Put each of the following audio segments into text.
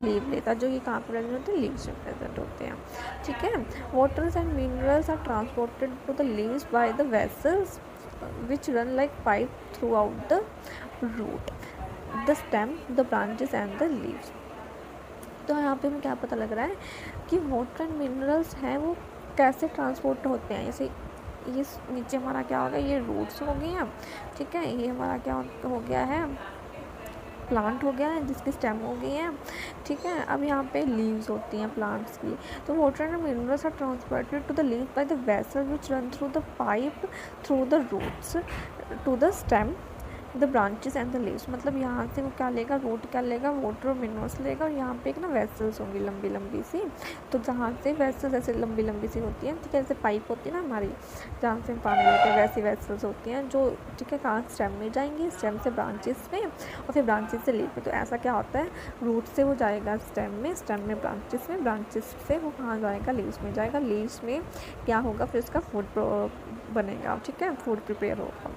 Leave लेता, जो ये कहाँ प्रेजेंट होते हैं, लीव्स में प्रेजेंट होते हैं। ठीक है, waters and minerals are transported to the leaves by the vessels which run like pipe throughout the root, the stem, the branches and the leaves. तो यहाँ पे हमें क्या पता लग रहा है कि वाटर एंड मिनरल्स हैं वो कैसे ट्रांसपोर्ट होते हैं। जैसे ये नीचे हमारा क्या हो गया, ये रूट्स हो गए हैं। ठीक है, ये हमारा क्या हो गया है, प्लांट हो गया है जिसकी स्टेम हो गई है। ठीक है, अब यहाँ पे लीव्स होती हैं प्लांट्स की। तो water and minerals are transported to the leave by the vessel which run through the pipe through the roots to the stem, the branches and the leaves. मतलब यहाँ से वो क्या लेगा, रूट क्या लेगा, वाटर और मिनरल्स लेगा, और यहाँ पे एक ना वेसल्स होंगी लंबी लंबी सी। तो जहाँ से वेसल्स ऐसे लंबी लंबी सी होती हैं, ठीक है, जैसे पाइप होती है ना हमारी जहाँ से हम पानी लेते हैं, वैसी वेसल्स होती हैं जो, ठीक है, कहाँ स्टेम में जाएंगी, स्टेम से ब्रांचेस में, और फिर ब्रांचेस से लीव में। तो ऐसा क्या होता है, रूट से वो जाएगा स्टेम में, स्टेम में ब्रांचेस में, ब्रांचेस से वो कहाँ जाएगा, लीव्स में जाएगा, लीव्स में क्या होगा, फिर उसका फूड बनेगा। ठीक है, फूड प्रिपेयर होगा।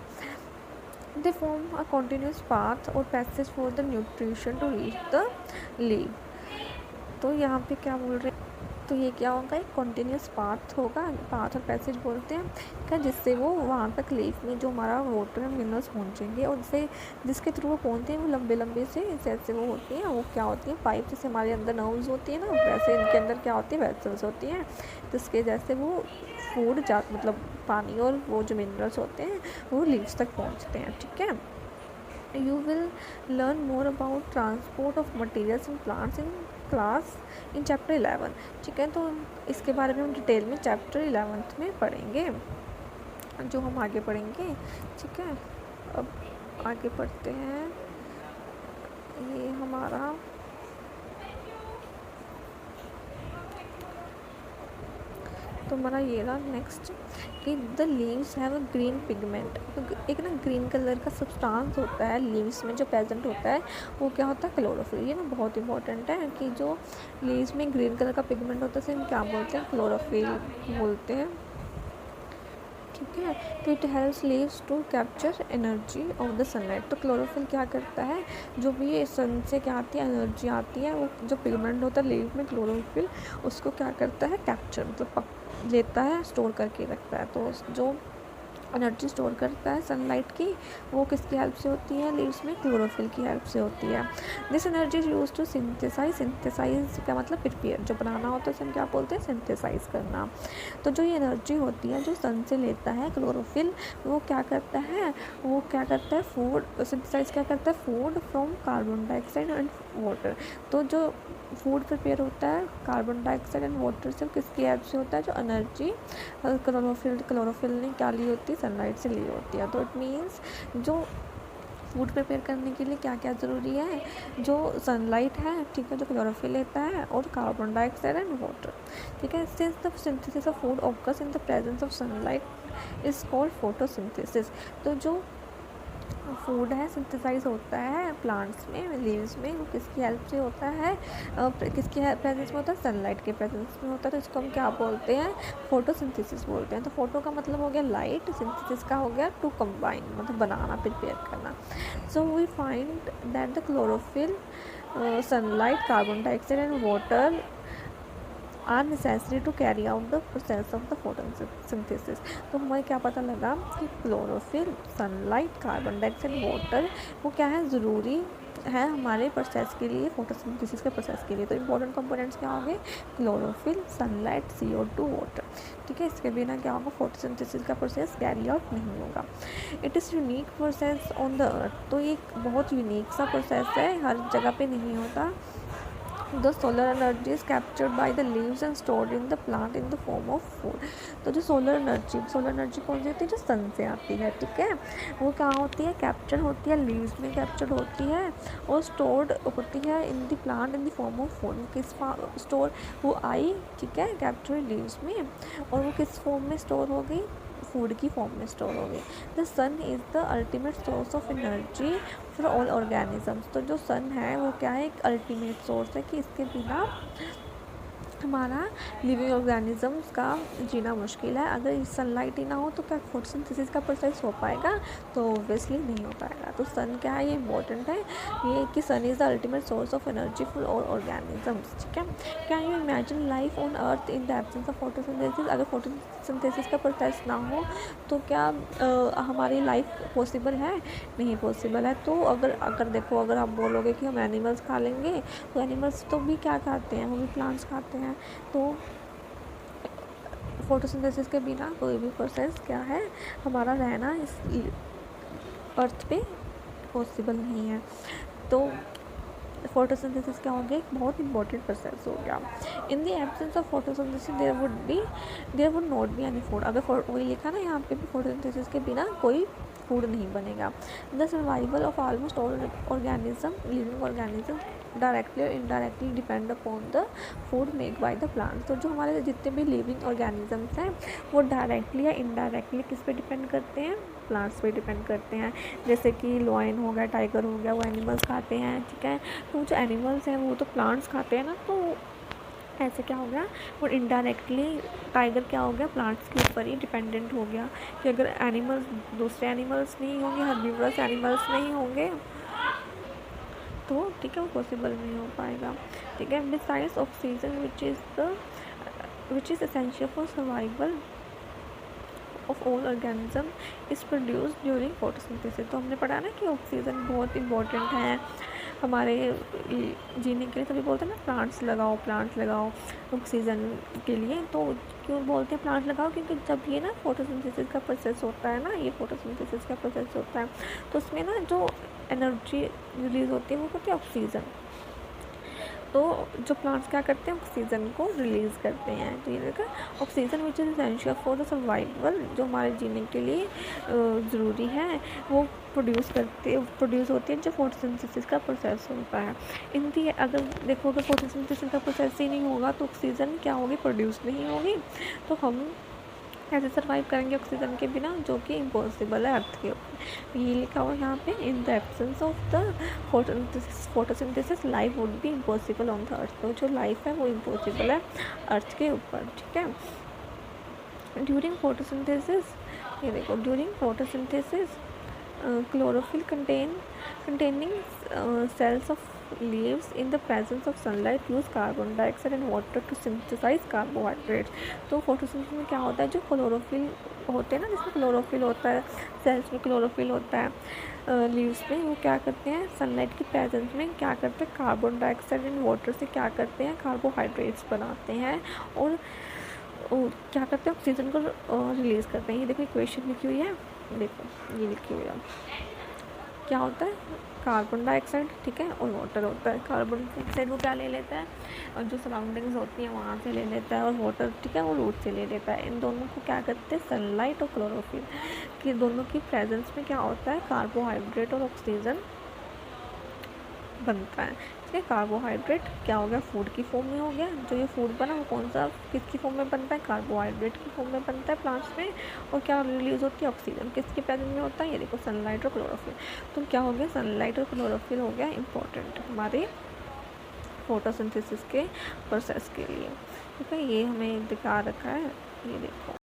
They form a continuous path or passage for the nutrition to reach the leaf। तो यहाँ पे क्या बोल रहे हैं, तो ये क्या होगा, एक कॉन्टीन्यूस पाथ होगा, पाथ और पैसेज बोलते हैं क्या, जिससे वो वहाँ तक लीफ में जो हमारा वाटर एंड मिनरल्स पहुँचेंगे, और जिसके थ्रू वो पहुँचते हैं वो लंबे लंबे से जैसे वो होती हैं, वो क्या होती हैं, पाइप जैसे हमारे अंदर नर्व्स होती है ना, वैसे इनके अंदर क्या होती है, वेसल्स होती हैं, जिसके जैसे वो फूड मतलब पानी और वो जो मिनरल्स होते हैं वो लीव्स तक पहुँचते हैं। ठीक है, you will learn more about transport of materials in plants in class in chapter 11। ठीक है, तो इसके बारे में हम डिटेल में चैप्टर 11 में पढ़ेंगे, जो हम आगे पढ़ेंगे। ठीक है, अब आगे पढ़ते हैं। ये हमारा तो हमारा ये रहा नेक्स्ट कि the leaves have a green pigment. एक ना ग्रीन कलर का सब्सटेंस होता है लीव्स में जो प्रेजेंट होता है, वो क्या होता है, क्लोरोफिल। ये ना बहुत इंपॉर्टेंट है कि जो लीव्स में ग्रीन कलर का पिगमेंट होता है उसे हम क्या बोलते हैं, क्लोरोफिल बोलते हैं। ठीक है, तो it helps leaves to capture energy of the sunlight. तो क्लोरोफिल क्या करता है, जो भी ये सन से क्या आती है, एनर्जी आती है, वो जो पिगमेंट होता है लीव में क्लोरोफिल, उसको क्या करता है, कैप्चर मतलब लेता है, स्टोर करके रखता है। तो जो एनर्जी स्टोर करता है सनलाइट की, वो किसकी हेल्प से होती है, लीव्स में क्लोरोफिल की हेल्प से होती है। This energy is use to synthesise का मतलब प्रिपेयर, जो बनाना होता है उसे हम क्या बोलते हैं, सिंथेसाइज करना। तो जो ये एनर्जी होती है जो सन से लेता है क्लोरोफिल, वो क्या करता है, फूड सिंथेसाइज क्या करता है, food from carbon dioxide and water. तो जो फूड प्रिपेयर होता है कार्बन डाइऑक्साइड एंड वाटर से, किसकी हेल्प से होता है, जो एनर्जी क्लोरोफिल ने क्या ली होती है, सनलाइट से ली होती है। तो इट मीन्स जो फूड प्रिपेयर करने के लिए क्या क्या ज़रूरी है, जो सनलाइट है, ठीक है, जो क्लोरोफिल लेता है, और कार्बन डाइऑक्साइड एंड वाटर। ठीक है, since the synthesis of food occurs in the presence of sunlight is called photosynthesis. तो जो फूड है सिंथेसाइज होता है प्लांट्स में, लीव्स में, वो किसकी हेल्प से होता है, किसके प्रेजेंस में होता है, सनलाइट के प्रेजेंस में होता है। तो इसको हम क्या बोलते हैं, फोटोसिंथेसिस बोलते हैं। तो फोटो का मतलब हो गया लाइट, सिंथेसिस का हो गया टू कंबाइन, मतलब बनाना, प्रिपेयर करना। So we find that the chlorophyll, sunlight, carbon dioxide and water are necessary to carry out the process of the photosynthesis. तो हमें क्या पता लगा कि chlorophyll, sunlight, carbon dioxide, water, वो क्या है, ज़रूरी है हमारे प्रोसेस के लिए, फोटोसिंथेसिस के प्रोसेस के लिए। तो इंपॉर्टेंट कंपोनेंट्स क्या होंगे, क्लोरोफिल, सनलाइट, CO2, वाटर। ठीक है, इसके बिना क्या होगा, फोटोसिंथेसिस का प्रोसेस कैरी आउट नहीं होगा। It is unique process on the earth. तो ये एक बहुत यूनिक सा प्रोसेस है, हर जगह पे नहीं होता। The solar energy is captured by the leaves and stored in the plant in the form of food। तो जो सोलर एनर्जी कौन सी होती है, जो सन से आती है। ठीक है, वो कहाँ होती है, कैप्चर होती है, लीव्स में कैप्चर होती है, और स्टोर्ड होती है in the plant in the form of food. किस स्टोर वो आई, ठीक है, कैप्चर लीव्स में, और वो किस फॉर्म में स्टोर हो गई, फूड की फॉर्म में स्टोर हो गई। The sun is the ultimate source of energy for all organisms. तो जो सन है वो क्या है, एक अल्टीमेट सोर्स है कि इसके बिना हमारा लिविंग ऑर्गेनिजम्स का जीना मुश्किल है। अगर सनलाइट ही ना हो तो क्या फोटोसिंथेसिस का प्रोसेस हो पाएगा? तो ऑब्वियसली नहीं हो पाएगा। तो सन क्या है, ये इंपॉर्टेंट है, ये कि sun is the ultimate source of energy for all organisms. ठीक है, क्या you imagine life on earth in the absence of photosynthesis? अगर फोटोसिंथेसिस का प्रोसेस ना हो तो क्या हमारी लाइफ पॉसिबल है? नहीं पॉसिबल है। तो अगर देखो, अगर आप बोलोगे कि हम एनिमल्स खा लेंगे, तो एनिमल्स तो भी क्या खाते हैं, वो भी प्लांट्स खाते हैं। तो फोटोसिंथेसिस के बिना कोई भी प्रोसेस क्या है, हमारा रहना इस अर्थ पे पॉसिबल नहीं है। तो फोटोसिंथेसिस क्या हो गया, एक बहुत इंपॉर्टेंट प्रोसेस हो गया। In the absence of photosynthesis there would not be any food. अगर वही लिखा ना यहाँ पे भी, फोटोसिंथेसिस के बिना कोई फूड नहीं बनेगा। The survival of almost all organism, living organism directly और indirectly depend upon the food made by the plant. तो जो हमारे जितने भी लिविंग ऑर्गेनिजम्स हैं वो डायरेक्टली या इनडायरेक्टली किस पे डिपेंड करते हैं? प्लांट्स पे डिपेंड करते हैं। जैसे कि लॉयन हो गया, टाइगर हो गया, वो एनिमल्स खाते हैं। ठीक है, तो जो एनिमल्स हैं वो तो प्लांट्स खाते हैं ना, तो ऐसे क्या हो गया, और इनडायरेक्टली टाइगर क्या हो गया, प्लांट्स के ऊपर ही डिपेंडेंट हो गया। कि अगर एनिमल्स, दूसरे एनिमल्स नहीं होंगे, हर्बीवरस एनिमल्स नहीं होंगे, तो ठीक है वो पॉसिबल नहीं हो पाएगा। ठीक है, besides oxygen which is essential for survival of all organism is produce during photosynthesis. तो हमने पढ़ा ना कि ऑक्सीजन बहुत इंपॉर्टेंट है हमारे जीने के लिए। तभी बोलते हैं ना प्लांट्स लगाओ ऑक्सीजन के लिए। तो क्यों बोलते हैं प्लांट लगाओ? क्योंकि जब ये ना फोटोसिंथेसिस का प्रोसेस होता है ना, ये फोटोसिंथेसिस का प्रोसेस होता है, तो उसमें ना जो एनर्जी रिलीज़ होती है वो होती है ऑक्सीजन। तो जो प्लांट्स क्या करते हैं, ऑक्सीजन को रिलीज़ करते हैं। तो ये देखा, oxygen which is essential for the survival, जो हमारे जीने के लिए ज़रूरी है, वो प्रोड्यूस होती है जब फोटोसिंथेसिस का प्रोसेस होता है। अगर देखो, अगर फोटोसिंथेसिस का प्रोसेस ही नहीं होगा तो ऑक्सीजन क्या होगी, प्रोड्यूस नहीं होगी। तो हम कैसे सर्वाइव करेंगे ऑक्सीजन के बिना, जो कि इम्पॉसिबल है अर्थ के ऊपर। ये लिखा हुआ है यहाँ पे, इन the absence of the photosynthesis life would be impossible on the earth. तो जो लाइफ है वो इम्पॉसिबल है अर्थ के ऊपर। ठीक है, ड्यूरिंग फोटोसिंथेसिस, ये देखो, during photosynthesis chlorophyll containing cells of leaves in the presence of sunlight use carbon dioxide and water to synthesize carbohydrates। तो फोटोसिंथेसिस में क्या होता है, जो क्लोरोफिल होते हैं ना, जिसमें क्लोरोफिल होता है, सेल्स में क्लोरोफिल होता है लीव्स में, वो क्या करते हैं, सनलाइट की प्रेजेंस में क्या करते हैं, कार्बन डाइऑक्साइड एंड वाटर से क्या करते हैं, कार्बोहाइड्रेट्स बनाते हैं और क्या करते हैं, ऑक्सीजन को रिलीज़ करते हैं। ये देखो इक्वेशन लिखी हुई है, देखो ये लिखी हुई है, क्या होता है, कार्बन डाइऑक्साइड, ठीक है, और वाटर होता है। कार्बन डाइऑक्साइड वो क्या ले लेता है, और जो सराउंडिंग्स होती हैं वहाँ से ले लेता है, और वाटर, ठीक है, वो रूट से ले लेता है। इन दोनों को क्या करते हैं, सनलाइट और क्लोरोफिल कि दोनों की प्रेजेंस में क्या होता है, कार्बोहाइड्रेट और ऑक्सीजन बनता है। ठीक है, कार्बोहाइड्रेट क्या हो गया, फूड की फॉर्म में हो गया। जो ये फूड बना वो कौन सा, किसकी फॉर्म में बनता है, कार्बोहाइड्रेट की फॉर्म में बनता है प्लांट्स में। और क्या रिलीज़ होती है, ऑक्सीजन। किसके प्रेजेंस में होता है, ये देखो, सनलाइट और क्लोरोफिल। तो क्या हो गया, सनलाइट और क्लोरोफिल हो गया इंपॉर्टेंट हमारे फोटोसिंथेसिस के प्रोसेस के लिए। ठीक है, ये हमें दिखा रखा है, ये देखो।